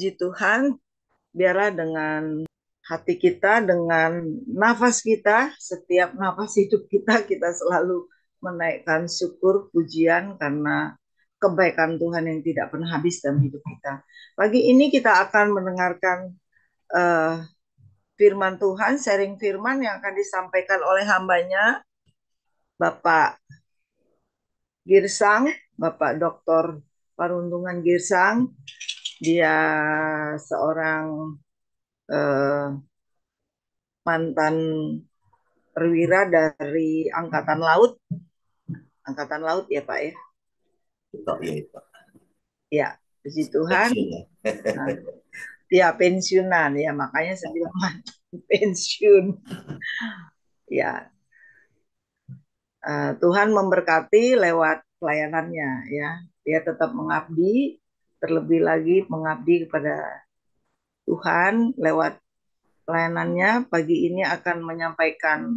puji Tuhan, biarlah dengan hati kita, dengan nafas kita, setiap nafas hidup kita, kita selalu menaikkan syukur, pujian karena kebaikan Tuhan yang tidak pernah habis dalam hidup kita. Pagi ini kita akan mendengarkan uh, firman Tuhan, sharing firman yang akan disampaikan oleh hambanya, Bapak Girsang, Bapak Dr. Paruntungan Girsang. Dia seorang mantan perwira dari Angkatan Laut ya Pak ya. Itu, ya, itu. Ya, puji Tuhan. Pensiun ya. Nah, ya pensiunan ya, makanya saya bilang pensiun. Ya, Tuhan memberkati lewat pelayanannya ya. Dia tetap mengabdi, terlebih lagi mengabdi kepada Tuhan lewat pelayanannya. Pagi ini akan menyampaikan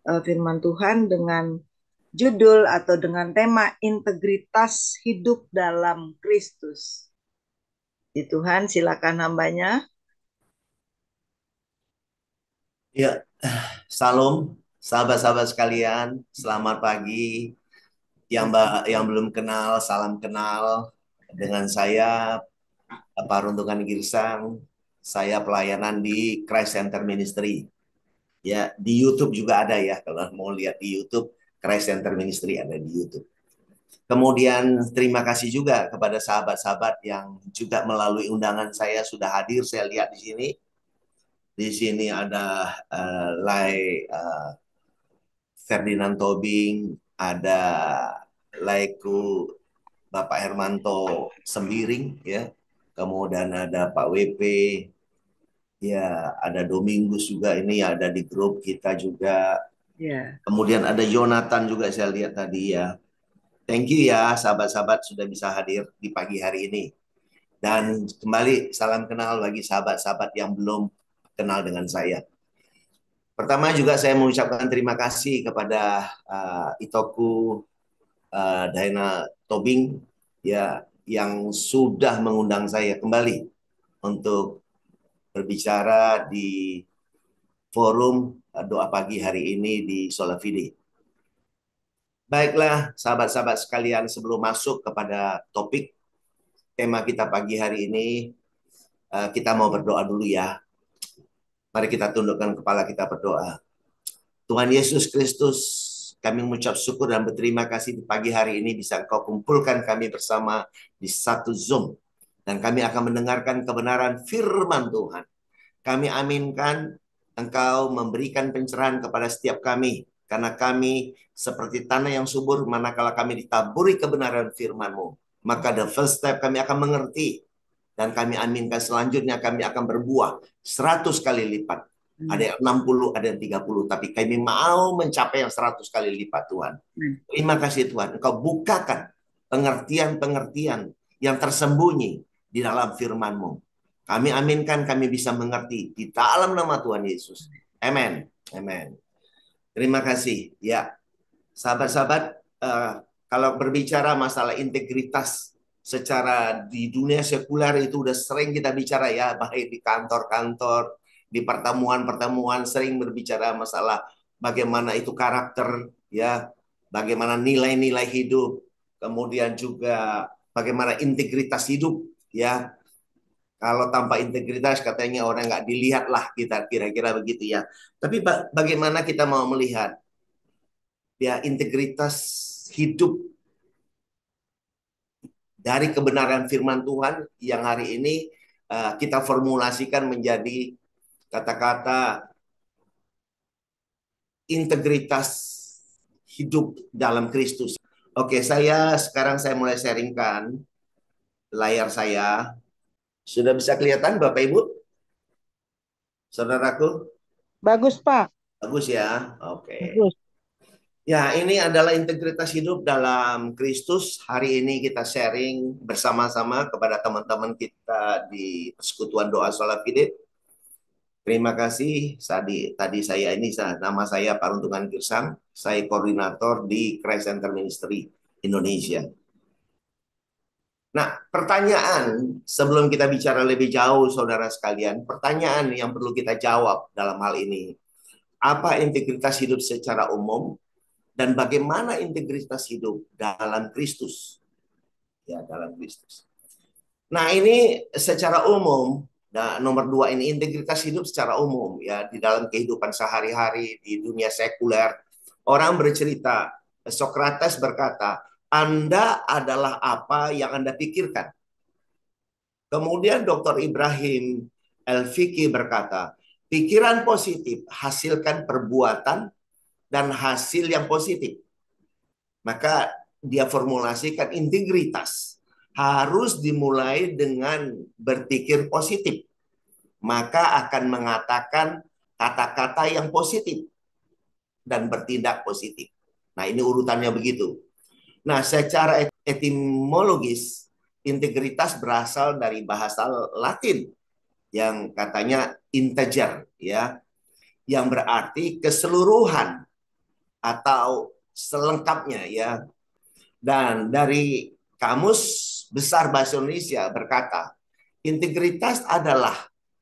firman Tuhan dengan judul atau dengan tema integritas hidup dalam Kristus. Di Tuhan, silakan hambanya. Ya, salam sahabat-sahabat sekalian, selamat pagi. Yang belum kenal, salam kenal dengan saya Paruntungan Girsang. Saya pelayanan di Christ Center Ministry. Ya, di YouTube juga ada ya, kalau mau lihat di YouTube Christ Center Ministry ada di YouTube. Kemudian terima kasih juga kepada sahabat-sahabat yang juga melalui undangan saya sudah hadir. Saya lihat di sini. Di sini ada Lai Ferdinand Tobing, ada Laiku Bapak Hermanto Sembiring, ya. Kemudian ada Pak WP, ya, ada Domingus juga ini ada di grup kita juga. Ya. Kemudian ada Jonathan juga saya lihat tadi ya. Thank you ya sahabat-sahabat sudah bisa hadir di pagi hari ini. Dan kembali salam kenal bagi sahabat-sahabat yang belum kenal dengan saya. Pertama juga saya mengucapkan terima kasih kepada Itoku Daina Tobing ya yang sudah mengundang saya kembali untuk berbicara di forum doa pagi hari ini di Solafide. Baiklah sahabat-sahabat sekalian, sebelum masuk kepada topik tema kita pagi hari ini, kita mau berdoa dulu ya. Mari kita tundukkan kepala kita berdoa. Tuhan Yesus Kristus, kami mengucap syukur dan berterima kasih di pagi hari ini bisa Engkau kumpulkan kami bersama di satu Zoom. Dan kami akan mendengarkan kebenaran firman Tuhan. Kami aminkan Engkau memberikan pencerahan kepada setiap kami. Karena kami seperti tanah yang subur, manakala kami ditaburi kebenaran firman-Mu. Maka the first step kami akan mengerti. Dan kami aminkan selanjutnya kami akan berbuah 100 kali lipat. Ada yang 60, ada yang 30. Tapi kami mau mencapai yang 100 kali lipat Tuhan. Terima kasih Tuhan. Engkau bukakan pengertian-pengertian yang tersembunyi di dalam firman-Mu. Kami aminkan kami bisa mengerti di dalam nama Tuhan Yesus. Amin. Amin. Terima kasih. Ya, sahabat-sahabat, kalau berbicara masalah integritas secara di dunia sekuler itu udah sering kita bicara ya, baik di kantor-kantor, di pertemuan-pertemuan sering berbicara masalah bagaimana itu karakter, ya, bagaimana nilai-nilai hidup, kemudian juga bagaimana integritas hidup, ya. Kalau tanpa integritas katanya orang nggak dilihat lah kita kira-kira begitu ya. Tapi bagaimana kita mau melihat ya integritas hidup dari kebenaran firman Tuhan yang hari ini kita formulasikan menjadi kata-kata integritas hidup dalam Kristus. Oke, sekarang saya mulai sharingkan layar saya. Sudah bisa kelihatan Bapak Ibu? Saudaraku? Bagus Pak. Bagus ya. Oke. Bagus. Ya, ini adalah integritas hidup dalam Kristus. Hari ini kita sharing bersama-sama kepada teman-teman kita di Persekutuan Doa Solafide. Terima kasih. Tadi nama saya Paruntungan Girsang. Saya koordinator di Christ Center Ministry Indonesia. Nah, pertanyaan sebelum kita bicara lebih jauh, saudara sekalian, pertanyaan yang perlu kita jawab dalam hal ini, apa integritas hidup secara umum dan bagaimana integritas hidup dalam Kristus? Ya, dalam Kristus. Nah, ini secara umum. Nah, nomor dua ini integritas hidup secara umum ya di dalam kehidupan sehari-hari di dunia sekuler. Orang bercerita, Sokrates berkata, Anda adalah apa yang Anda pikirkan. Kemudian Dr. Ibrahim El-Fiki berkata, pikiran positif hasilkan perbuatan dan hasil yang positif. Maka dia formulasikan integritas harus dimulai dengan berpikir positif. Maka akan mengatakan kata-kata yang positif dan bertindak positif. Nah, ini urutannya begitu. Nah, secara etimologis, integritas berasal dari bahasa Latin yang katanya integer, ya, yang berarti keseluruhan atau selengkapnya, ya. Dan dari Kamus Besar Bahasa Indonesia berkata, integritas adalah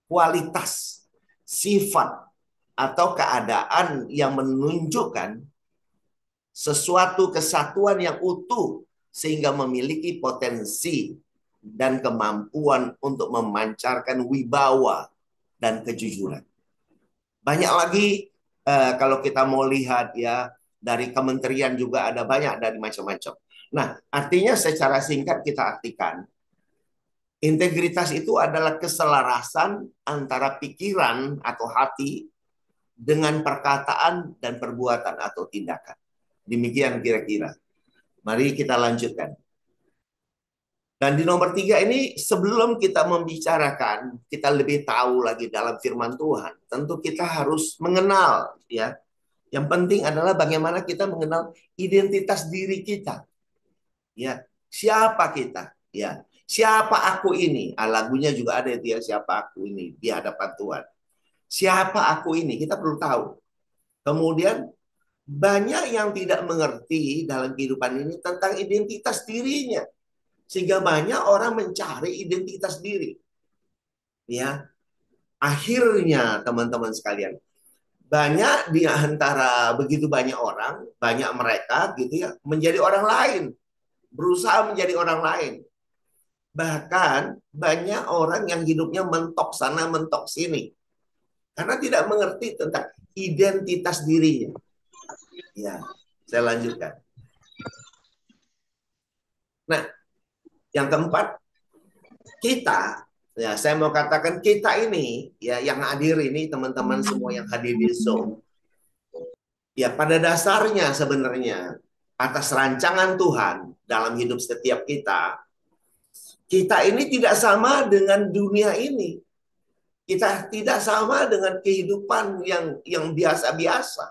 kualitas, sifat, atau keadaan yang menunjukkan sesuatu kesatuan yang utuh sehingga memiliki potensi dan kemampuan untuk memancarkan wibawa dan kejujuran. Banyak lagi kalau kita mau lihat ya dari kementerian juga ada banyak dari macam-macam. Nah, artinya secara singkat kita artikan integritas itu adalah keselarasan antara pikiran atau hati dengan perkataan dan perbuatan atau tindakan. Demikian kira-kira. Mari kita lanjutkan. Dan di nomor tiga ini, sebelum kita membicarakan, kita lebih tahu lagi dalam firman Tuhan. Tentu kita harus mengenal, ya. Yang penting adalah bagaimana kita mengenal identitas diri kita. Ya, siapa kita? Ya, siapa aku ini? Lagunya juga ada itu ya, siapa aku ini di hadapan Tuhan. Siapa aku ini? Kita perlu tahu. Kemudian banyak yang tidak mengerti dalam kehidupan ini tentang identitas dirinya. Sehingga banyak orang mencari identitas diri. Ya, akhirnya teman-teman sekalian, banyak di antara begitu banyak orang, banyak mereka gitu ya, menjadi orang lain, berusaha menjadi orang lain. Bahkan banyak orang yang hidupnya mentok sana, mentok sini. Karena tidak mengerti tentang identitas dirinya. Ya, saya lanjutkan. Nah, yang keempat, kita, ya saya mau katakan kita ini, ya yang hadir ini, teman-teman semua yang hadir di Zoom, ya pada dasarnya sebenarnya atas rancangan Tuhan dalam hidup setiap kita, kita ini tidak sama dengan dunia ini. Kita tidak sama dengan kehidupan yang biasa-biasa.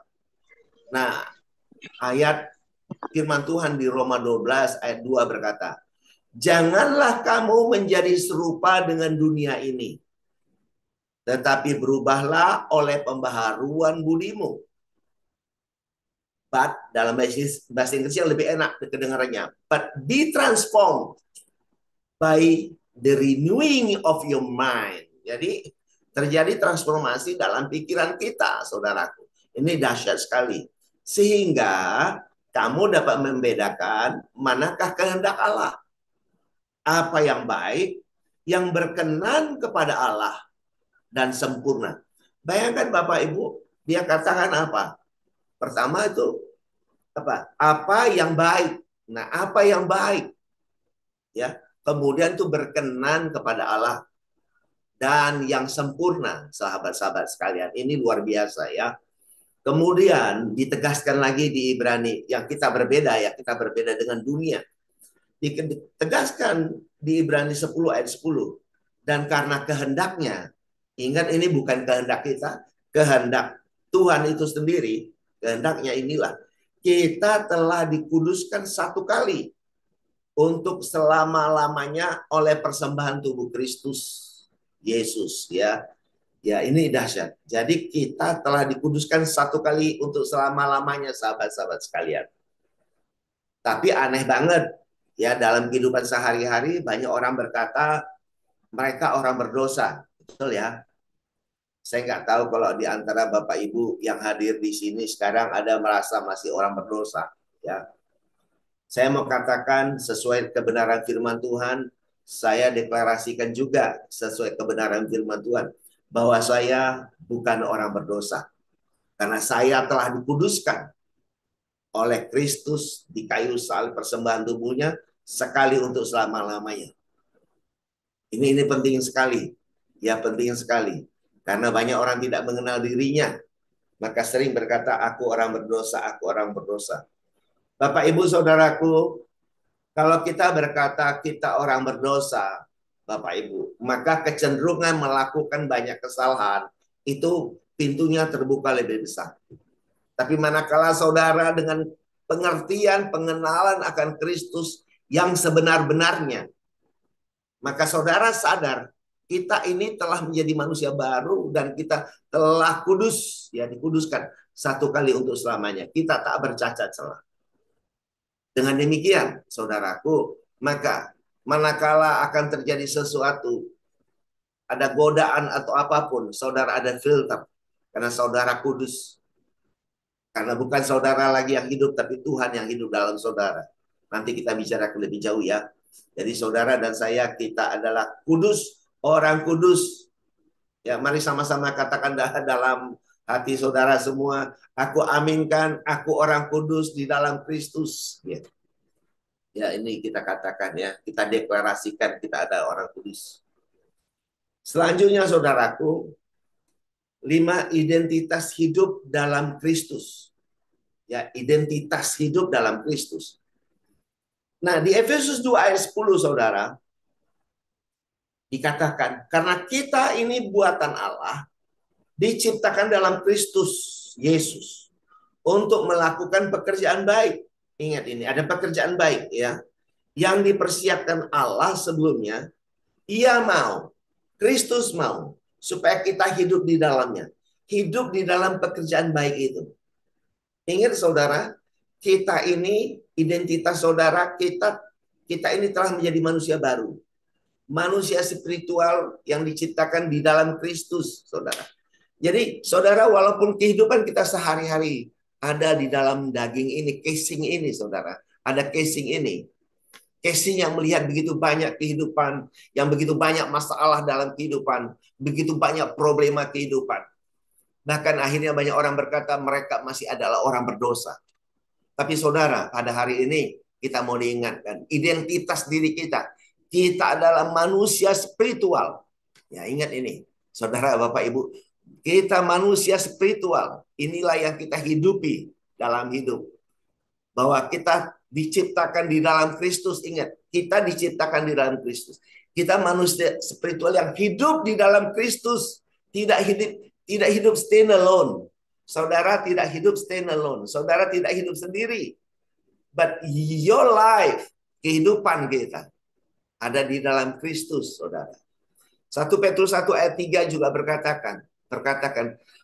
Nah, ayat firman Tuhan di Roma 12 ayat 2 berkata, janganlah kamu menjadi serupa dengan dunia ini, tetapi berubahlah oleh pembaharuan budimu. But dalam bahasa Inggris yang lebih enak kedengarannya, but be transformed by the renewing of your mind. Jadi terjadi transformasi dalam pikiran kita, saudaraku. Ini dahsyat sekali. Sehingga kamu dapat membedakan manakah kehendak Allah. Apa yang baik, yang berkenan kepada Allah, dan sempurna. Bayangkan Bapak Ibu, dia katakan apa? Pertama itu apa? Apa yang baik. Nah, apa yang baik? Ya, kemudian itu berkenan kepada Allah dan yang sempurna, sahabat-sahabat sekalian. Ini luar biasa ya. Kemudian ditegaskan lagi di Ibrani, yang kita berbeda ya, kita berbeda dengan dunia. Ditegaskan di Ibrani 10 ayat 10. Dan karena kehendaknya, ingat ini bukan kehendak kita, kehendak Tuhan itu sendiri, kehendaknya inilah, kita telah dikuduskan satu kali untuk selama-lamanya oleh persembahan tubuh Kristus Yesus, ya. Ya, ini dahsyat. Jadi kita telah dikuduskan satu kali untuk selama-lamanya, sahabat-sahabat sekalian. Tapi aneh banget, Ya, dalam kehidupan sehari-hari banyak orang berkata mereka orang berdosa. Betul ya? Saya nggak tahu kalau di antara Bapak Ibu yang hadir di sini sekarang ada merasa masih orang berdosa. Ya, saya mau katakan sesuai kebenaran firman Tuhan, saya deklarasikan juga sesuai kebenaran firman Tuhan bahwa saya bukan orang berdosa karena saya telah dikuduskan oleh Kristus di kayu salib persembahan tubuhnya sekali untuk selama-lamanya. Ini penting sekali. Ya, penting sekali. Karena banyak orang tidak mengenal dirinya, maka sering berkata, aku orang berdosa, aku orang berdosa. Bapak, Ibu, Saudaraku, kalau kita berkata kita orang berdosa, Bapak, Ibu, maka kecenderungan melakukan banyak kesalahan, itu pintunya terbuka lebih besar. Tapi manakala saudara dengan pengertian, pengenalan akan Kristus yang sebenar-benarnya, maka saudara sadar kita ini telah menjadi manusia baru dan kita telah kudus, ya dikuduskan satu kali untuk selamanya. Kita tak bercacat celah. Dengan demikian, saudaraku, maka manakala akan terjadi sesuatu, ada godaan atau apapun, saudara ada filter karena saudara kudus. Karena bukan saudara lagi yang hidup, tapi Tuhan yang hidup dalam saudara. Nanti kita bicara lebih jauh ya. Jadi saudara dan saya, kita adalah kudus, orang kudus. Ya, mari sama-sama katakan dalam hati saudara semua, aku aminkan, aku orang kudus di dalam Kristus. Ya, ya ini kita katakan ya, kita deklarasikan kita ada orang kudus. Selanjutnya saudaraku, 5 identitas hidup dalam Kristus. Ya, identitas hidup dalam Kristus. Nah, di Efesus 2 ayat 10 saudara, dikatakan, karena kita ini buatan Allah, diciptakan dalam Kristus Yesus untuk melakukan pekerjaan baik. Ingat ini, ada pekerjaan baik ya, yang dipersiapkan Allah sebelumnya. Ia mau, Kristus mau, supaya kita hidup di dalamnya. Hidup di dalam pekerjaan baik itu. Ingat saudara, kita ini, identitas saudara, kita ini telah menjadi manusia baru. Manusia spiritual yang diciptakan di dalam Kristus, saudara. Jadi, saudara, walaupun kehidupan kita sehari-hari ada di dalam daging ini, casing ini, saudara. Ada casing ini. Casing yang melihat begitu banyak kehidupan, yang begitu banyak masalah dalam kehidupan, begitu banyak problema kehidupan. Bahkan akhirnya banyak orang berkata mereka masih adalah orang berdosa. Tapi saudara, pada hari ini kita mau diingatkan, identitas diri kita. Kita adalah manusia spiritual. Ya, ingat ini. Saudara, Bapak, Ibu, kita manusia spiritual. Inilah yang kita hidupi dalam hidup. Bahwa kita diciptakan di dalam Kristus. Ingat, kita diciptakan di dalam Kristus. Kita manusia spiritual yang hidup di dalam Kristus. Tidak hidup stand alone. Saudara tidak hidup stand alone. Saudara tidak hidup sendiri. But your life, kehidupan kita, ada di dalam Kristus, saudara. 1 Petrus 1 ayat 3 juga berkatakan,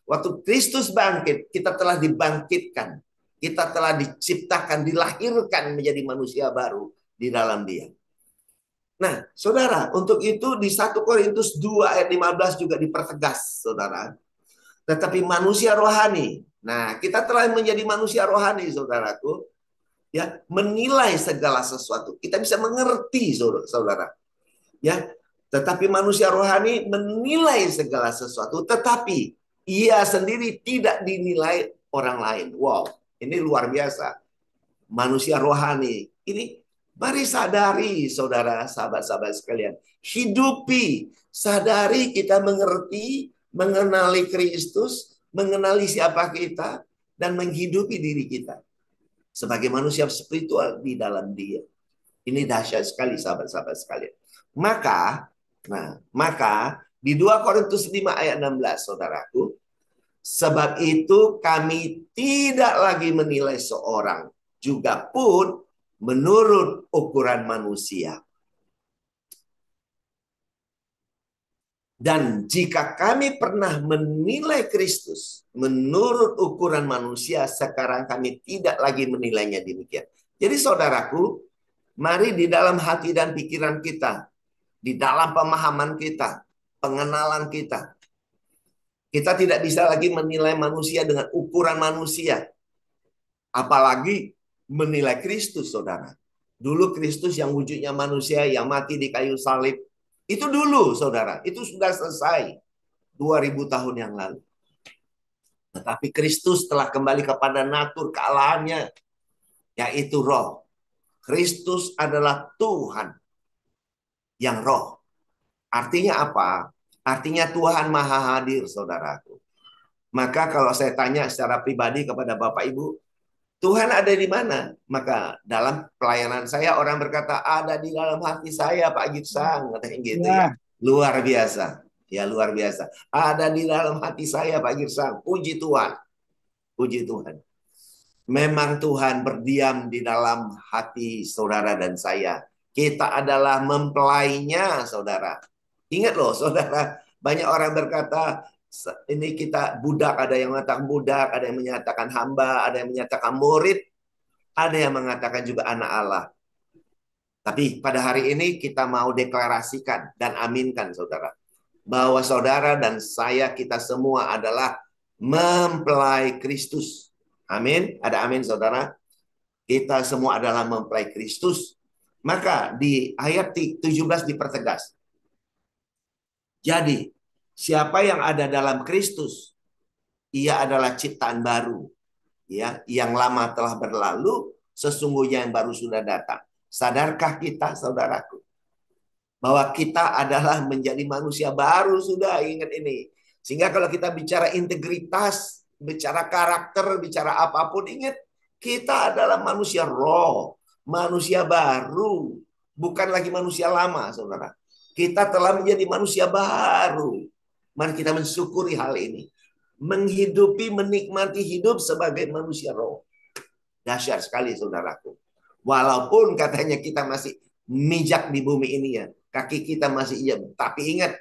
waktu Kristus bangkit, kita telah dibangkitkan. Kita telah diciptakan, dilahirkan menjadi manusia baru di dalam Dia. Nah, saudara, untuk itu di 1 Korintus 2 ayat 15 juga dipertegas, saudara. Tetapi manusia rohani. Nah, kita telah menjadi manusia rohani, saudaraku. Ya, menilai segala sesuatu. Kita bisa mengerti, saudara. Ya, tetapi manusia rohani menilai segala sesuatu, tetapi ia sendiri tidak dinilai orang lain. Wow, ini luar biasa. Manusia rohani. Ini mari sadari, saudara, sahabat-sahabat sekalian. Hidupi, sadari kita mengerti, mengenali Kristus, mengenali siapa kita, dan menghidupi diri kita sebagai manusia spiritual di dalam Dia. Ini dahsyat sekali, sahabat-sahabat sekalian. Maka di 2 Korintus 5 ayat 16, saudaraku, sebab itu kami tidak lagi menilai seorang juga pun menurut ukuran manusia. Dan jika kami pernah menilai Kristus menurut ukuran manusia, sekarang kami tidak lagi menilainya demikian. Jadi saudaraku, Mari di dalam hati dan pikiran kita, di dalam pemahaman kita, pengenalan kita, kita tidak bisa lagi menilai manusia dengan ukuran manusia. Apalagi menilai Kristus, saudara. Dulu Kristus yang wujudnya manusia yang mati di kayu salib. Itu dulu, saudara. Itu sudah selesai 2000 tahun yang lalu. Tetapi Kristus telah kembali kepada natur kealahannya, yaitu roh. Kristus adalah Tuhan yang roh. Artinya apa? Artinya Tuhan maha hadir, saudaraku. Maka kalau saya tanya secara pribadi kepada Bapak Ibu, Tuhan ada di mana? Maka dalam pelayanan saya orang berkata, ada di dalam hati saya Pak Girsang, katanya gitu ya. Ya, Luar biasa. Ya luar biasa. Ada di dalam hati saya Pak Girsang. Puji Tuhan. Puji Tuhan. Memang Tuhan berdiam di dalam hati saudara dan saya. Kita adalah mempelainya, saudara. Ingat loh, saudara. Banyak orang berkata, ini kita budak, ada yang mengatakan budak, ada yang menyatakan hamba, ada yang menyatakan murid, ada yang mengatakan juga anak Allah. Tapi pada hari ini kita mau deklarasikan dan aminkan, saudara. Bahwa saudara dan saya, kita semua adalah mempelai Kristus. Amin. Ada amin, saudara. Kita semua adalah mempelai Kristus. Maka di ayat 17 dipertegas. Jadi, siapa yang ada dalam Kristus, ia adalah ciptaan baru. Ya, yang lama telah berlalu, sesungguhnya yang baru sudah datang. Sadarkah kita, saudaraku, bahwa kita adalah menjadi manusia baru sudah, ingat ini. Sehingga kalau kita bicara integritas, bicara karakter, bicara apapun, ingat kita adalah manusia roh, manusia baru, bukan lagi manusia lama, saudara. Kita telah menjadi manusia baru. Mari kita mensyukuri hal ini. Menghidupi, menikmati hidup sebagai manusia roh. Dahsyat sekali, saudaraku. Walaupun katanya kita masih mijak di bumi ini ya, kaki kita masih iya, tapi ingat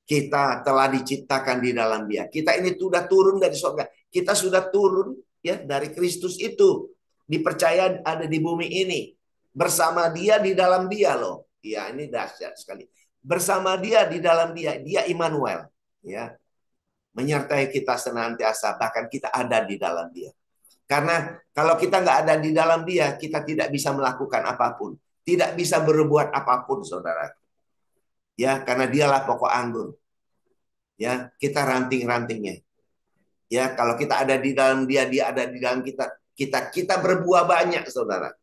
kita telah diciptakan di dalam Dia. Kita ini sudah turun dari surga. Kita sudah turun ya dari Kristus itu. Dipercaya ada di bumi ini. Bersama Dia di dalam Dia loh. Ya, ini dahsyat sekali. Bersama Dia di dalam Dia. Dia Immanuel, ya. Menyertai kita senantiasa, bahkan kita ada di dalam Dia. Karena kalau kita nggak ada di dalam Dia, kita tidak bisa melakukan apapun. Tidak bisa berbuat apapun, saudara. Ya, karena Dialah pokok anggur. Ya, kita ranting-rantingnya. Ya, kalau kita ada di dalam Dia, Dia ada di dalam kita. Kita berbuah banyak, saudara.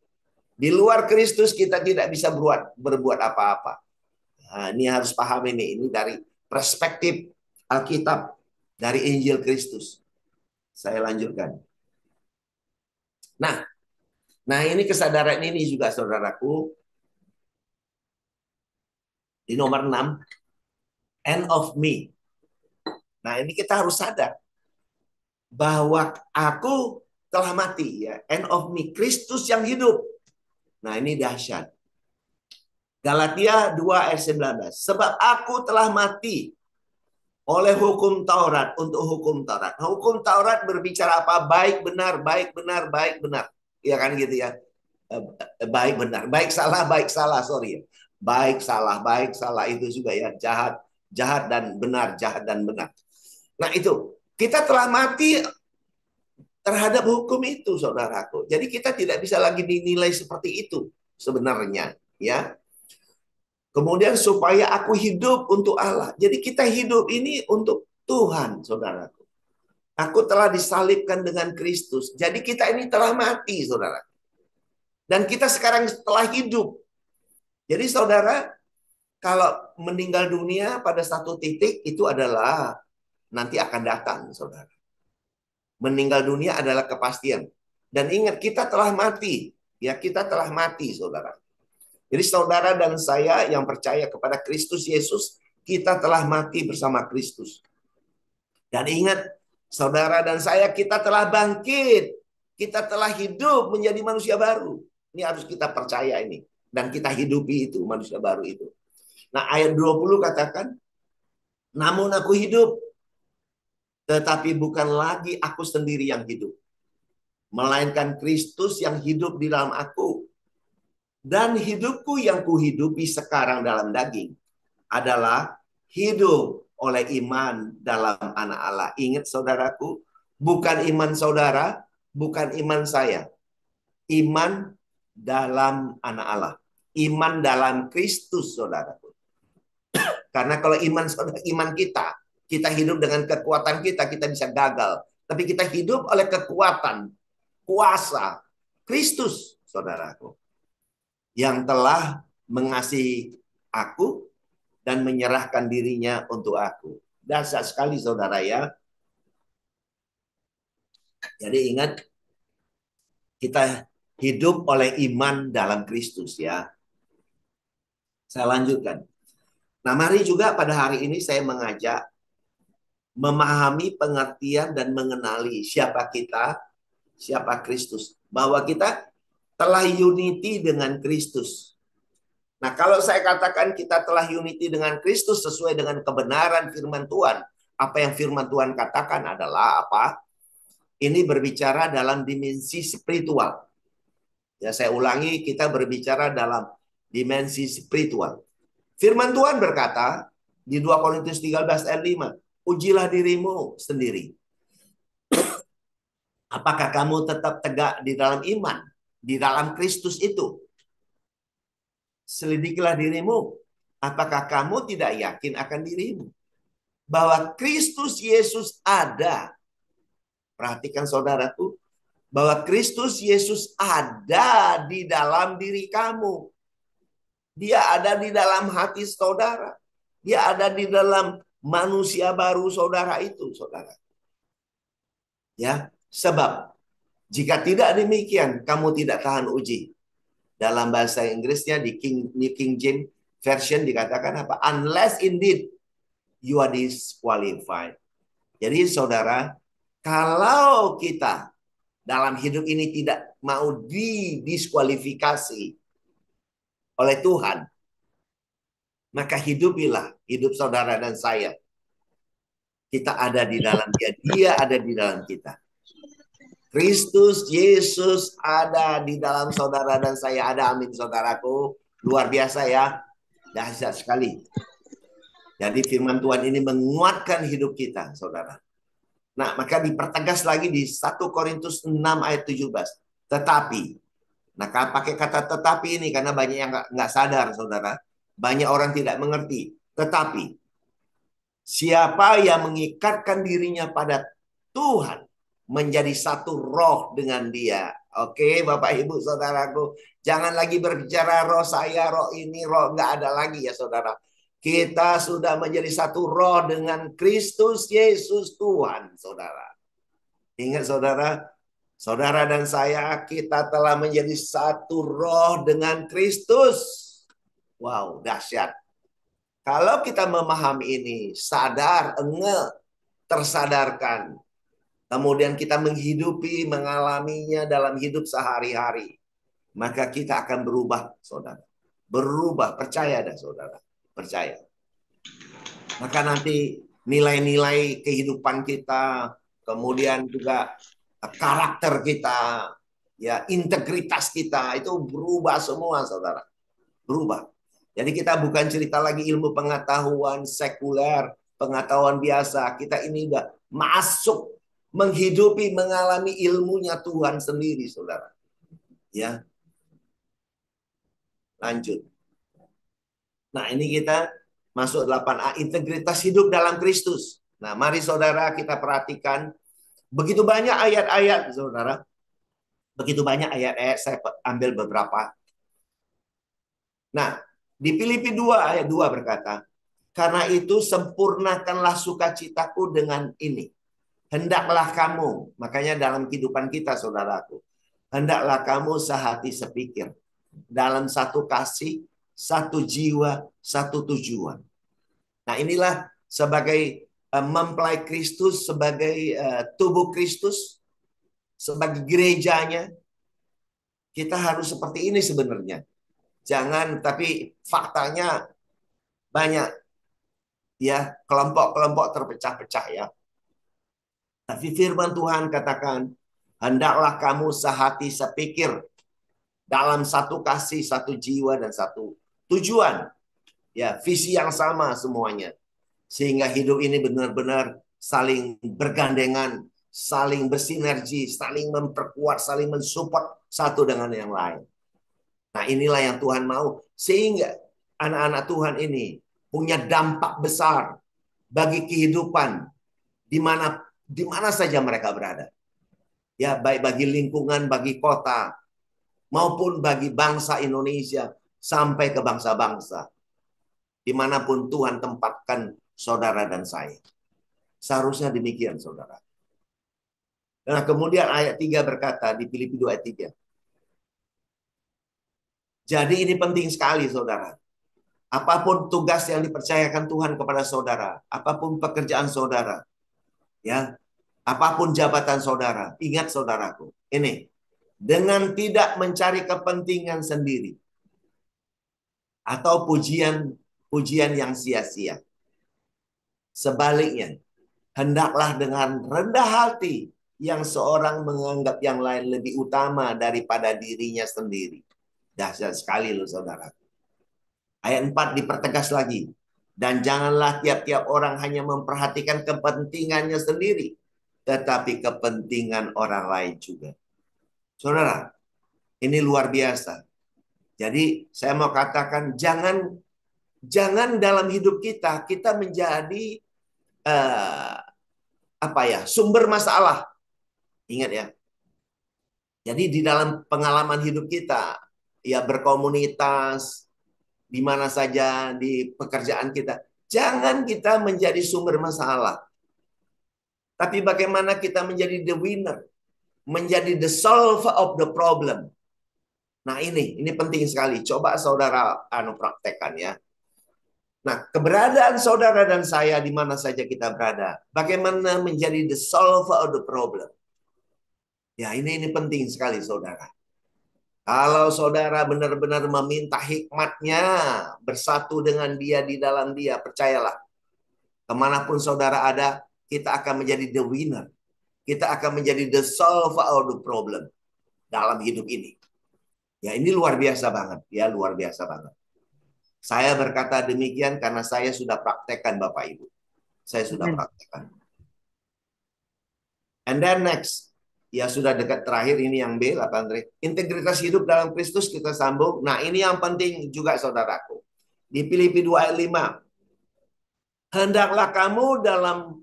Di luar Kristus kita tidak bisa berbuat apa-apa. Nah, ini harus paham ini. Ini dari perspektif Alkitab, dari Injil Kristus. Saya lanjutkan. Nah, ini kesadaran ini juga, saudaraku, di nomor 6, end of me. Nah, ini kita harus sadar bahwa aku telah mati, ya. End of me, Kristus yang hidup. Nah, ini dahsyat. Galatia 2 ayat 19. Sebab aku telah mati oleh hukum Taurat untuk hukum Taurat. Nah, hukum Taurat berbicara apa? Baik benar, baik benar, baik benar. Ya kan gitu ya. Baik benar, baik salah, sorry. Baik salah itu juga ya. Jahat, jahat dan benar, jahat dan benar. Nah, itu kita telah mati terhadap hukum itu, saudaraku. Jadi kita tidak bisa lagi dinilai seperti itu sebenarnya, ya. Kemudian supaya aku hidup untuk Allah. Jadi kita hidup ini untuk Tuhan, saudaraku. Aku telah disalibkan dengan Kristus. Jadi kita ini telah mati, saudara. Dan kita sekarang telah hidup. Jadi saudara, kalau meninggal dunia pada satu titik itu adalah nanti akan datang, saudara. Meninggal dunia adalah kepastian. Dan ingat, kita telah mati. Ya, kita telah mati, saudara. Jadi saudara dan saya yang percaya kepada Kristus Yesus, kita telah mati bersama Kristus. Dan ingat, saudara dan saya, kita telah bangkit. Kita telah hidup menjadi manusia baru. Ini harus kita percaya ini. Dan kita hidupi itu, manusia baru itu. Nah, ayat 20 katakan, namun aku hidup, tetapi bukan lagi aku sendiri yang hidup, melainkan Kristus yang hidup di dalam aku. Dan hidupku yang kuhidupi sekarang dalam daging adalah hidup oleh iman dalam anak Allah. Ingat saudaraku, bukan iman saudara, bukan iman saya. Iman dalam anak Allah. Iman dalam Kristus, saudaraku. Karena kalau iman saudara, iman kita hidup dengan kekuatan kita bisa gagal. Tapi kita hidup oleh kekuatan, kuasa Kristus, saudaraku. Yang telah mengasihi aku dan menyerahkan dirinya untuk aku. Dahsyat sekali saudara ya. Jadi ingat, kita hidup oleh iman dalam Kristus ya. Saya lanjutkan. Nah, mari juga pada hari ini saya mengajak memahami pengertian dan mengenali siapa kita, siapa Kristus. Bahwa kita telah unity dengan Kristus. Nah, kalau saya katakan kita telah unity dengan Kristus sesuai dengan kebenaran firman Tuhan, apa yang firman Tuhan katakan adalah apa? Ini berbicara dalam dimensi spiritual. Ya, saya ulangi, kita berbicara dalam dimensi spiritual. Firman Tuhan berkata di 2 Korintus 13 ayat 5, ujilah dirimu sendiri. Apakah kamu tetap tegak di dalam iman, di dalam Kristus itu? Selidikilah dirimu. Apakah kamu tidak yakin akan dirimu? Bahwa Kristus Yesus ada. Perhatikan saudaraku, bahwa Kristus Yesus ada di dalam diri kamu. Dia ada di dalam hati saudara. Dia ada di dalam manusia baru saudara itu, saudara. Ya, sebab jika tidak demikian, kamu tidak tahan uji. Dalam bahasa Inggrisnya di New King James Version dikatakan apa? Unless indeed you are disqualified. Jadi saudara, kalau kita dalam hidup ini tidak mau didiskualifikasi oleh Tuhan, maka hidupilah hidup saudara dan saya. Kita ada di dalam dia, dia ada di dalam kita. Kristus Yesus ada di dalam saudara dan saya ada. Amin saudaraku. Luar biasa ya. Dahsyat sekali. Jadi firman Tuhan ini menguatkan hidup kita, saudara. Nah, maka dipertegas lagi di 1 Korintus 6 ayat 17. Tetapi, nah pakai kata tetapi ini karena banyak yang nggak sadar, saudara. Banyak orang tidak mengerti. Tetapi, siapa yang mengikatkan dirinya pada Tuhan, menjadi satu roh dengan dia. Oke, Bapak Ibu Saudaraku, jangan lagi berbicara roh saya, roh ini, roh nggak ada lagi ya saudara. Kita sudah menjadi satu roh dengan Kristus Yesus Tuhan, saudara. Ingat saudara, saudara dan saya, kita telah menjadi satu roh dengan Kristus. Wow, dahsyat. Kalau kita memahami ini, sadar, tersadarkan, kemudian kita menghidupi, mengalaminya dalam hidup sehari-hari, maka kita akan berubah, saudara. Berubah, percaya dah, saudara. Percaya. Maka nanti nilai-nilai kehidupan kita, kemudian juga karakter kita, ya integritas kita, itu berubah semua, saudara. Berubah. Jadi kita bukan cerita lagi ilmu pengetahuan sekuler, pengetahuan biasa. Kita ini udah masuk menghidupi, mengalami ilmunya Tuhan sendiri, saudara. Ya, lanjut. Nah, ini kita masuk 8A, integritas hidup dalam Kristus. Nah, mari saudara kita perhatikan. Begitu banyak ayat-ayat, saudara. Begitu banyak ayat-ayat, saya ambil beberapa. Nah, di Filipi 2 ayat 2 berkata, karena itu sempurnakanlah sukacitaku dengan ini. Hendaklah kamu, makanya dalam kehidupan kita saudaraku, hendaklah kamu sehati sepikir, dalam satu kasih, satu jiwa, satu tujuan. Nah inilah sebagai mempelai Kristus, sebagai tubuh Kristus, sebagai gerejanya, kita harus seperti ini sebenarnya. Jangan, tapi faktanya banyak ya kelompok-kelompok terpecah-pecah ya. Tapi firman Tuhan katakan, hendaklah kamu sehati sepikir dalam satu kasih, satu jiwa, dan satu tujuan. Ya, visi yang sama semuanya. Sehingga hidup ini benar-benar saling bergandengan, saling bersinergi, saling memperkuat, saling mensupport satu dengan yang lain. Nah, inilah yang Tuhan mau. Sehingga anak-anak Tuhan ini punya dampak besar bagi kehidupan di mana saja mereka berada. Ya, baik bagi lingkungan, bagi kota, maupun bagi bangsa Indonesia sampai ke bangsa-bangsa. Dimanapun Tuhan tempatkan saudara dan saya. Seharusnya demikian, saudara. Nah, kemudian ayat 3 berkata di Filipi 2 ayat 3. Jadi ini penting sekali, saudara. Apapun tugas yang dipercayakan Tuhan kepada saudara, apapun pekerjaan saudara, ya, apapun jabatan saudara, ingat saudaraku, ini dengan tidak mencari kepentingan sendiri atau pujian yang sia-sia. Sebaliknya, hendaklah dengan rendah hati yang seorang menganggap yang lain lebih utama daripada dirinya sendiri. Dahsyat sekali loh saudara. Ayat 4 dipertegas lagi. Dan janganlah tiap-tiap orang hanya memperhatikan kepentingannya sendiri, tetapi kepentingan orang lain juga. Saudara, ini luar biasa. Jadi saya mau katakan jangan dalam hidup kita menjadi sumber masalah. Ingat ya. Jadi di dalam pengalaman hidup kita, ya berkomunitas, di mana saja di pekerjaan kita, jangan kita menjadi sumber masalah. Tapi bagaimana kita menjadi the winner, menjadi the solver of the problem. Nah ini penting sekali. Coba saudara praktekkan ya. Nah, keberadaan saudara dan saya di mana saja kita berada, bagaimana menjadi the solver of the problem. Ya, ini penting sekali saudara. Kalau saudara benar-benar meminta hikmatnya bersatu dengan dia di dalam dia, percayalah. Kemanapun saudara ada, kita akan menjadi the winner. Kita akan menjadi the solver of the problem dalam hidup ini. Ya, ini luar biasa banget. Ya, luar biasa banget. Saya berkata demikian karena saya sudah praktekkan Bapak Ibu. Saya sudah praktekkan. And then next. Ya sudah dekat terakhir ini yang B, 8. Integritas hidup dalam Kristus kita sambung. Nah ini yang penting juga saudaraku. Di Filipi 2 ayat 5. Hendaklah kamu dalam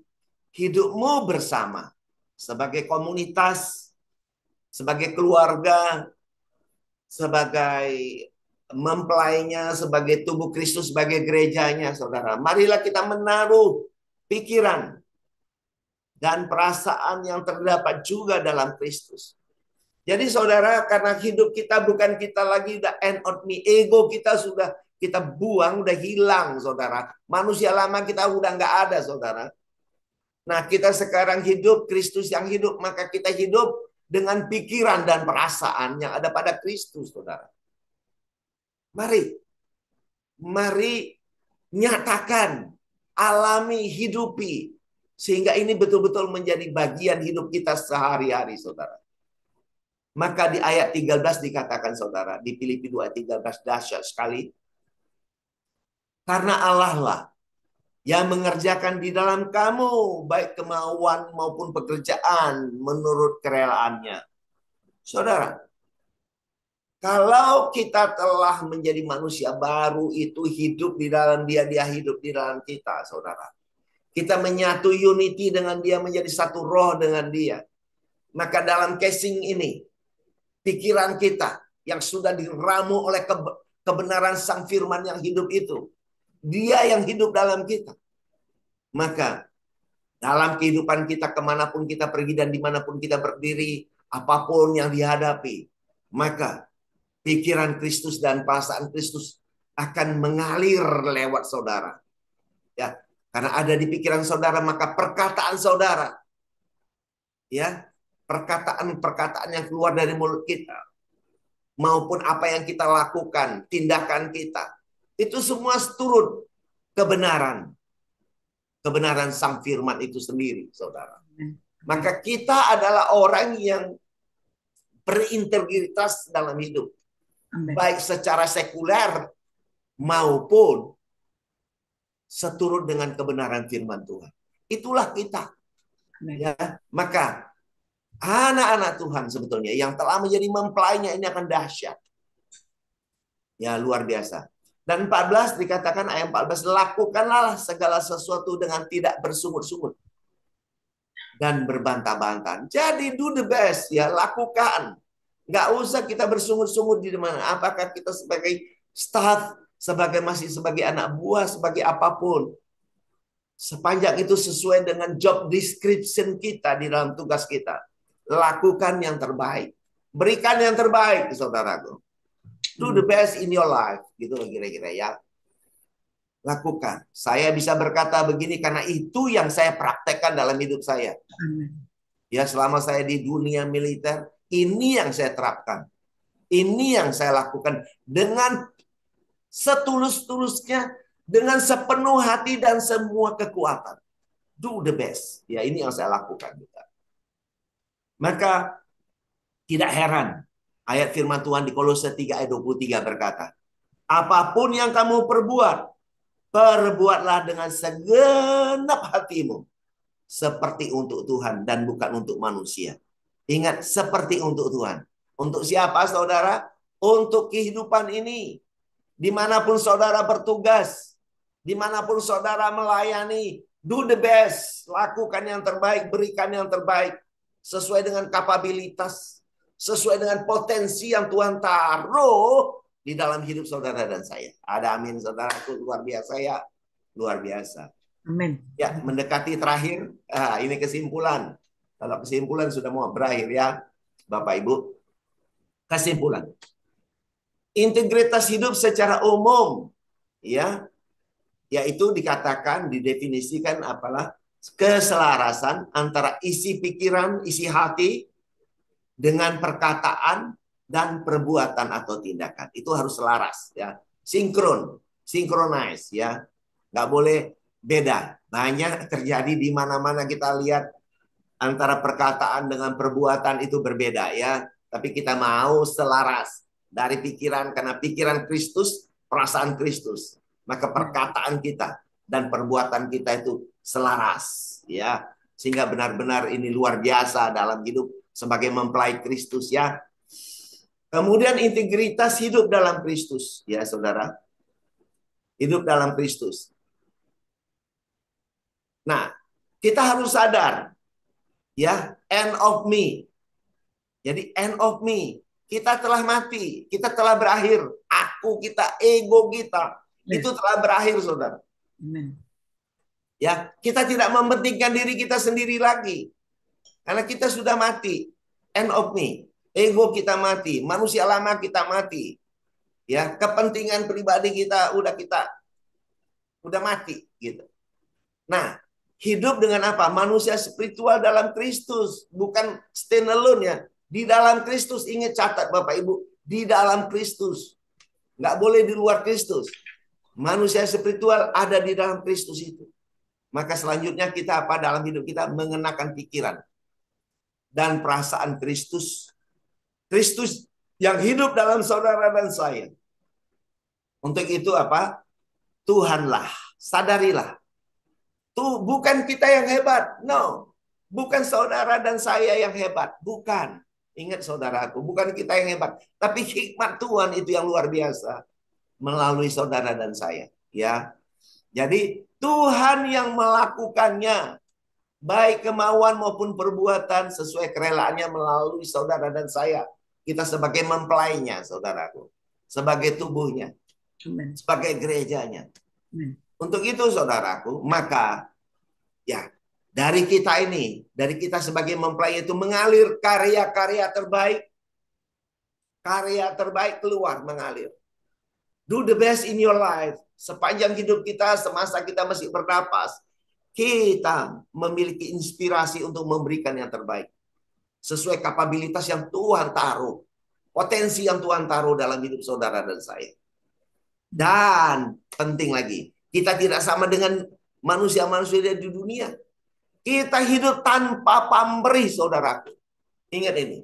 hidupmu bersama. Sebagai komunitas, sebagai keluarga, sebagai mempelainya, sebagai tubuh Kristus, sebagai gerejanya saudara. Marilah kita menaruh pikiran dan perasaan yang terdapat juga dalam Kristus. Jadi saudara, karena hidup kita bukan kita lagi udah end of me, ego kita sudah kita buang, udah hilang saudara. Manusia lama kita udah nggak ada saudara. Nah kita sekarang hidup, Kristus yang hidup, maka kita hidup dengan pikiran dan perasaan yang ada pada Kristus saudara. Mari nyatakan, alami, hidupi. Sehingga ini betul-betul menjadi bagian hidup kita sehari-hari, saudara. Maka di ayat 13 dikatakan, saudara, di Filipi 2 ayat 13, dahsyat sekali. Karena Allah lah yang mengerjakan di dalam kamu, baik kemauan maupun pekerjaan menurut kerelaannya. Saudara, kalau kita telah menjadi manusia baru itu hidup di dalam dia, dia hidup di dalam kita, saudara. Kita menyatu unity dengan dia, menjadi satu roh dengan dia. Maka dalam casing ini, pikiran kita yang sudah diramu oleh kebenaran sang firman yang hidup itu, dia yang hidup dalam kita. Maka dalam kehidupan kita, kemanapun kita pergi dan dimanapun kita berdiri, apapun yang dihadapi, maka pikiran Kristus dan perasaan Kristus akan mengalir lewat saudara. Ya, karena ada di pikiran saudara, maka perkataan saudara, ya, perkataan-perkataan yang keluar dari mulut kita, maupun apa yang kita lakukan, tindakan kita, itu semua turut kebenaran sang firman itu sendiri, saudara. Maka kita adalah orang yang berintegritas dalam hidup. Amin. baik secara sekuler maupun seturut dengan kebenaran firman Tuhan. Itulah kita. Amin. Ya, maka anak-anak Tuhan sebetulnya yang telah menjadi mempelainya ini akan dahsyat. Ya, luar biasa. Dan 14 dikatakan ayat 14, lakukanlah segala sesuatu dengan tidak bersungut-sungut dan berbantah-bantahan. Jadi do the best, ya, lakukan. Nggak usah kita bersungut-sungut di mana. Apakah kita sebagai staff, masih sebagai anak buah, sebagai apapun. Sepanjang itu sesuai dengan job description kita di dalam tugas kita. Lakukan yang terbaik. Berikan yang terbaik, saudaraku. Do the best in your life. Gitu kira-kira ya. Lakukan. Saya bisa berkata begini karena itu yang saya praktekkan dalam hidup saya. Amin. Ya, selama saya di dunia militer, ini yang saya terapkan. Ini yang saya lakukan dengan setulus-tulusnya, dengan sepenuh hati dan semua kekuatan. Do the best. Ya, ini yang saya lakukan. Maka tidak heran ayat firman Tuhan di Kolose 3 ayat 23 berkata, apapun yang kamu perbuat, perbuatlah dengan segenap hatimu. Seperti untuk Tuhan dan bukan untuk manusia. Ingat, seperti untuk Tuhan. Untuk siapa, saudara? Untuk kehidupan ini. Dimanapun saudara bertugas, dimanapun saudara melayani, do the best. Lakukan yang terbaik, berikan yang terbaik. Sesuai dengan kapabilitas, sesuai dengan potensi yang Tuhan taruh di dalam hidup saudara dan saya. Ada amin, saudaraku, luar biasa ya. Luar biasa. Amin. Ya, mendekati terakhir. Ini kesimpulan. Kalau kesimpulan sudah mau berakhir ya, Bapak Ibu. Kesimpulan. Integritas hidup secara umum, ya, yaitu dikatakan, didefinisikan apalah keselarasan antara isi pikiran, isi hati dengan perkataan dan perbuatan atau tindakan. Itu harus selaras, ya, sinkron, sinkronize, ya, nggak boleh beda. Banyak terjadi di mana-mana kita lihat antara perkataan dengan perbuatan itu berbeda, ya. Tapi kita mau selaras dari pikiran, karena pikiran Kristus, perasaan Kristus. Maka perkataan kita dan perbuatan kita itu selaras, ya. Sehingga benar-benar ini luar biasa dalam hidup sebagai mempelai Kristus, ya. Kemudian integritas hidup dalam Kristus, ya saudara. Hidup dalam Kristus. Nah, kita harus sadar, ya, end of me. Jadi end of me. Kita telah mati, kita telah berakhir. Aku kita, ego kita, itu telah berakhir, saudara. Amen. Ya, kita tidak mementingkan diri kita sendiri lagi. Karena kita sudah mati. End of me. Ego kita mati, manusia lama kita mati. Ya, kepentingan pribadi kita udah mati gitu. Nah, hidup dengan apa? Manusia spiritual dalam Kristus, bukan stand alone, ya. Di dalam Kristus, ingat, catat Bapak Ibu, di dalam Kristus. Nggak boleh di luar Kristus. Manusia spiritual ada di dalam Kristus itu. Maka selanjutnya kita apa dalam hidup kita? Mengenakan pikiran dan perasaan Kristus. Kristus yang hidup dalam saudara dan saya. Untuk itu apa? Tuhanlah, sadarilah. Tuh bukan kita yang hebat. No. Bukan saudara dan saya yang hebat. Bukan. Ingat saudaraku, bukan kita yang hebat. Tapi hikmat Tuhan itu yang luar biasa. Melalui saudara dan saya. Ya. Jadi Tuhan yang melakukannya. Baik kemauan maupun perbuatan sesuai kerelaannya melalui saudara dan saya. Kita sebagai mempelainya, saudaraku. Sebagai tubuhnya. Amen. Sebagai gerejanya. Amen. Untuk itu, saudaraku, maka ya dari kita ini, dari kita sebagai mempelai itu mengalir karya-karya terbaik keluar mengalir. Do the best in your life. Sepanjang hidup kita, semasa kita masih bernapas, kita memiliki inspirasi untuk memberikan yang terbaik. Sesuai kapabilitas yang Tuhan taruh. Potensi yang Tuhan taruh dalam hidup saudara dan saya. Dan penting lagi, kita tidak sama dengan manusia-manusia di dunia. Kita hidup tanpa pamrih, saudaraku. Ingat ini.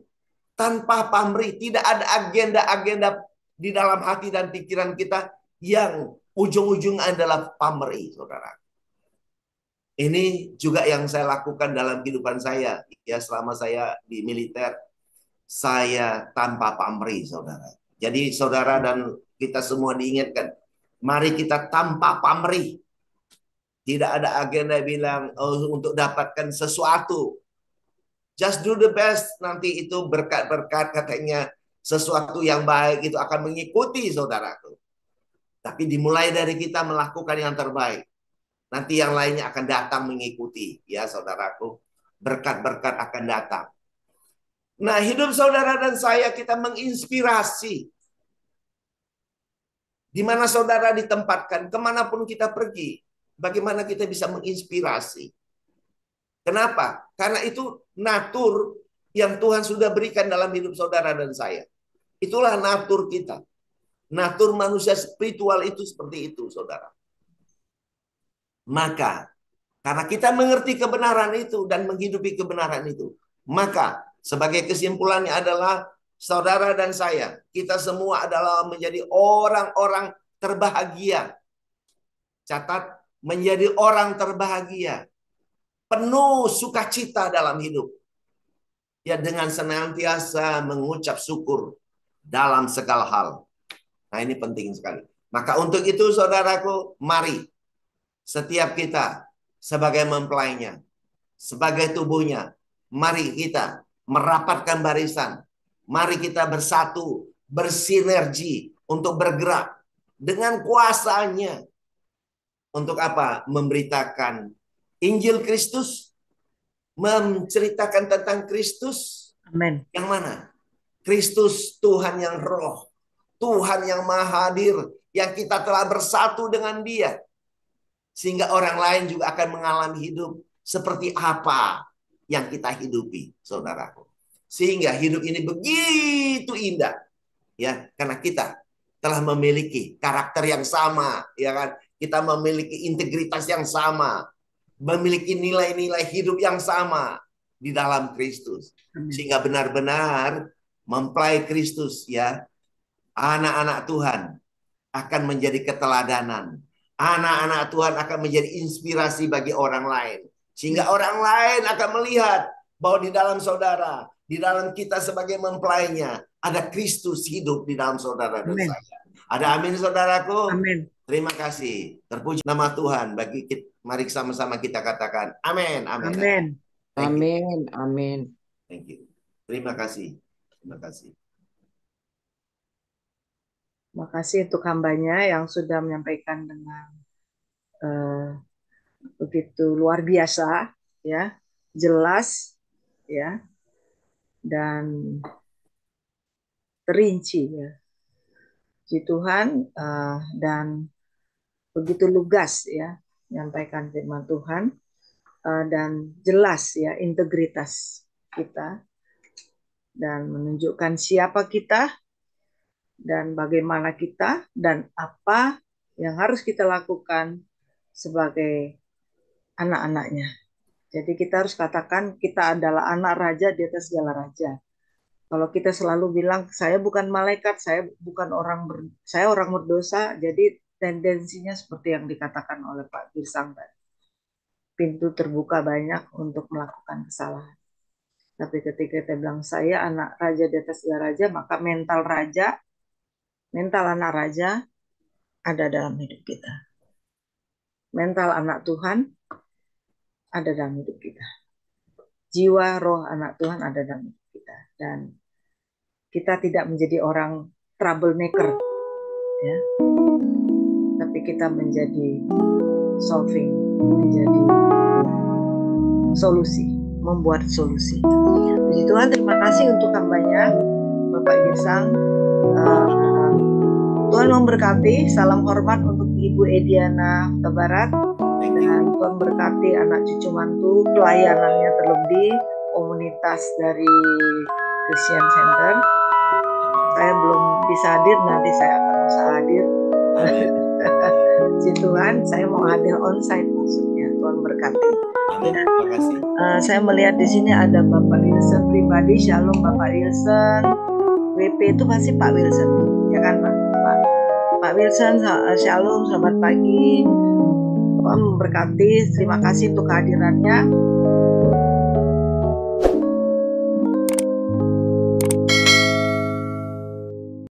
Tanpa pamrih, tidak ada agenda-agenda di dalam hati dan pikiran kita yang ujung-ujung adalah pamrih, saudara. Ini juga yang saya lakukan dalam kehidupan saya. Ya, selama saya di militer, saya tanpa pamrih, saudara. Jadi saudara dan kita semua diingatkan, mari kita tanpa pamrih. Tidak ada agenda bilang untuk dapatkan sesuatu. Just do the best, nanti itu berkat-berkat katanya sesuatu yang baik itu akan mengikuti saudaraku. Tapi dimulai dari kita melakukan yang terbaik. Nanti yang lainnya akan datang mengikuti, ya saudaraku. Berkat-berkat akan datang. Nah, hidup saudara dan saya kita menginspirasi. Di mana saudara ditempatkan, kemanapun kita pergi. Bagaimana kita bisa menginspirasi. Kenapa? Karena itu natur yang Tuhan sudah berikan dalam hidup saudara dan saya. Itulah natur kita. Natur manusia spiritual itu seperti itu, saudara. Maka, karena kita mengerti kebenaran itu dan menghidupi kebenaran itu, maka sebagai kesimpulannya adalah saudara dan saya, kita semua adalah menjadi orang-orang terbahagia. Catat, menjadi orang terbahagia. Penuh sukacita dalam hidup. Ya, dengan senantiasa mengucap syukur dalam segala hal. Nah, ini penting sekali. Maka untuk itu saudaraku, mari setiap kita sebagai mempelainya, sebagai tubuhnya, mari kita merapatkan barisan. Mari kita bersatu, bersinergi untuk bergerak dengan kuasanya. Untuk apa? Memberitakan Injil Kristus, menceritakan tentang Kristus. Amin. Yang mana? Kristus Tuhan yang roh, Tuhan yang maha hadir, yang kita telah bersatu dengan Dia. Sehingga orang lain juga akan mengalami hidup seperti apa yang kita hidupi, saudaraku. Sehingga hidup ini begitu indah, ya, karena kita telah memiliki karakter yang sama, ya kan? Kita memiliki integritas yang sama, memiliki nilai-nilai hidup yang sama di dalam Kristus. Sehingga benar-benar mempelai Kristus, ya, anak-anak Tuhan akan menjadi keteladanan. Anak-anak Tuhan akan menjadi inspirasi bagi orang lain. Sehingga orang lain akan melihat bahwa di dalam saudara, di dalam kita sebagai mempelainya, ada Kristus hidup di dalam saudara dan saya. Ada amin, saudaraku? Amin. Terima kasih. Terpuji nama Tuhan. Bagi kita, mari sama-sama kita katakan amin, amin. Amin. Amin, amin. Thank you. Terima kasih. Terima kasih. Terima kasih untuk hambanya yang sudah menyampaikan dengan begitu luar biasa, ya, jelas, ya, dan terinci, ya. Puji Tuhan, dan begitu lugas, ya, menyampaikan firman Tuhan, dan jelas, ya, integritas kita dan menunjukkan siapa kita dan bagaimana kita dan apa yang harus kita lakukan sebagai anak-anaknya. Jadi kita harus katakan kita adalah anak raja di atas segala raja. Kalau kita selalu bilang saya bukan malaikat, saya bukan saya orang berdosa, jadi tendensinya seperti yang dikatakan oleh Pak Girsang tadi. Pintu terbuka banyak untuk melakukan kesalahan. Tapi ketika kita bilang saya anak raja di atas segala raja, maka mental anak raja ada dalam hidup kita. Mental anak Tuhan ada dalam hidup kita. Jiwa roh anak Tuhan ada dalam hidup kita. Dan kita tidak menjadi orang troublemaker, ya, tapi kita menjadi solving, menjadi solusi, membuat solusi. Puji Tuhan, terima kasih untuk hambanya Bapak Girsang. Tuhan memberkati. Salam hormat untuk Ibu Ediana Barat, dan Tuhan berkati anak cucu mantu, pelayanannya terlebih, komunitas dari Christian Center. Saya belum bisa hadir, nanti saya akan bisa hadir. Puji Tuhan, saya mau hadir onsite maksudnya. Tuhan berkati. Amin. Terima kasih. Saya melihat di sini ada Bapak Wilson pribadi. Shalom Bapak Wilson. WP itu pasti Pak Wilson, ya kan Pak Wilson. Shalom, selamat pagi. Tuhan memberkati. Terima kasih untuk kehadirannya.